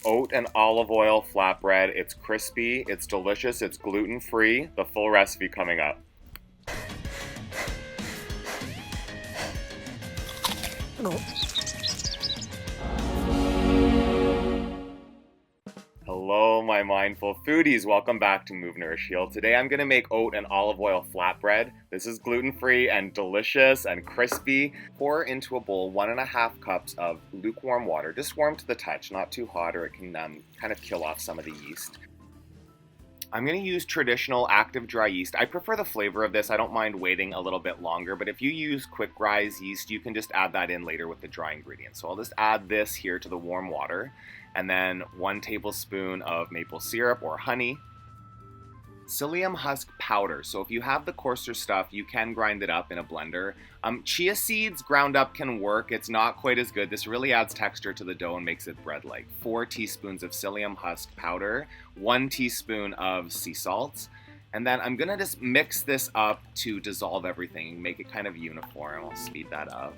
oat and olive oil flatbread. It's crispy, it's delicious, it's gluten-free. The full recipe coming up. Hello, my mindful foodies. Welcome back to Move, Nourish, Heal. Today I'm going to make oat and olive oil flatbread. This is gluten-free and delicious and crispy. Pour into a bowl 1.5 cups of lukewarm water, just warm to the touch, not too hot or it can kind of kill off some of the yeast. I'm going to use traditional active dry yeast. I prefer the flavor of this. I don't mind waiting a little bit longer, but if you use quick rise yeast, you can just add that in later with the dry ingredients. So I'll just add this here to the warm water, and then 1 tablespoon of maple syrup or honey. Psyllium husk powder. So if you have the coarser stuff, you can grind it up in a blender. Chia seeds ground up can work. It's not quite as good. This really adds texture to the dough and makes it bread-like. 4 teaspoons of psyllium husk powder, 1 teaspoon of sea salt, and then I'm gonna just mix this up to dissolve everything and make it kind of uniform. I'll speed that up.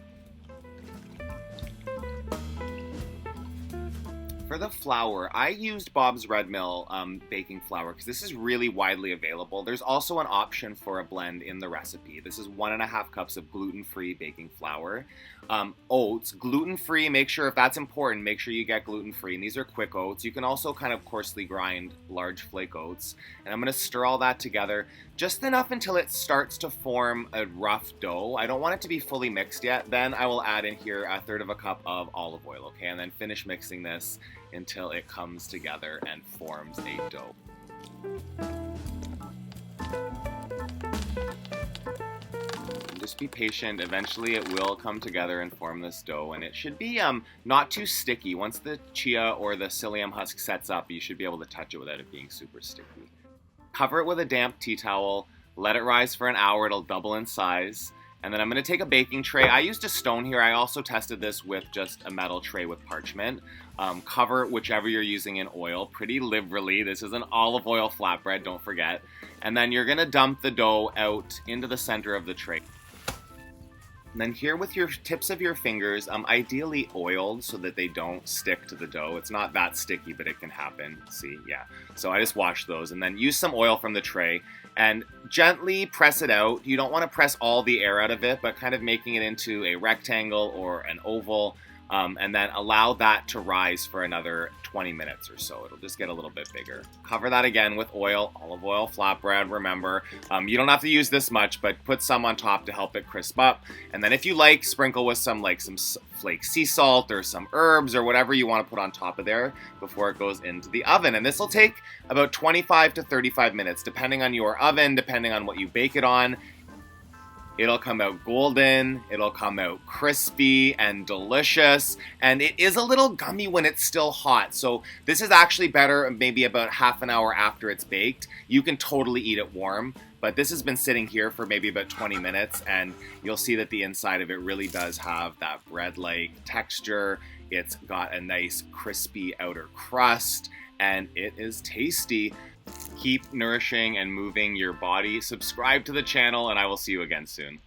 For the flour, I used Bob's Red Mill baking flour because this is really widely available. There's also an option for a blend in the recipe. This is 1.5 cups of gluten-free baking flour. Oats, gluten-free, make sure if that's important, make sure you get gluten-free. And these are quick oats. You can also kind of coarsely grind large flake oats. And I'm gonna stir all that together just enough until it starts to form a rough dough. I don't want it to be fully mixed yet. Then I will add in here 1/3 cup of olive oil, okay? And then finish mixing this until it comes together and forms a dough. Just be patient. Eventually it will come together and form this dough, and it should be not too sticky. Once the chia or the psyllium husk sets up, you should be able to touch it without it being super sticky. Cover it with a damp tea towel, let it rise for an hour, it'll double in size. And then I'm going to take a baking tray. I used a stone here. I also tested this with just a metal tray with parchment. Cover whichever you're using in oil pretty liberally. This is an olive oil flatbread, don't forget. And then you're going to dump the dough out into the center of the tray. And then here with your tips of your fingers, ideally oiled so that they don't stick to the dough. It's not that sticky, but it can happen. See, yeah. So I just washed those, and then use some oil from the tray and gently press it out. You don't want to press all the air out of it, but kind of making it into a rectangle or an oval, and then allow that to rise for another 20 minutes or so. It'll just get a little bit bigger. Cover that again with oil, olive oil, flatbread, remember. You don't have to use this much, but put some on top to help it crisp up. And then if you like, sprinkle with some flake sea salt or some herbs or whatever you want to put on top of there before it goes into the oven. And this will take about 25 to 35 minutes, depending on your oven, depending on what you bake it on. It'll come out golden, it'll come out crispy and delicious, and it is a little gummy when it's still hot. So this is actually better maybe about half an hour after it's baked. You can totally eat it warm, but this has been sitting here for maybe about 20 minutes, and you'll see that the inside of it really does have that bread-like texture. It's got a nice crispy outer crust, and it is tasty. Keep nourishing and moving your body. Subscribe to the channel, and I will see you again soon.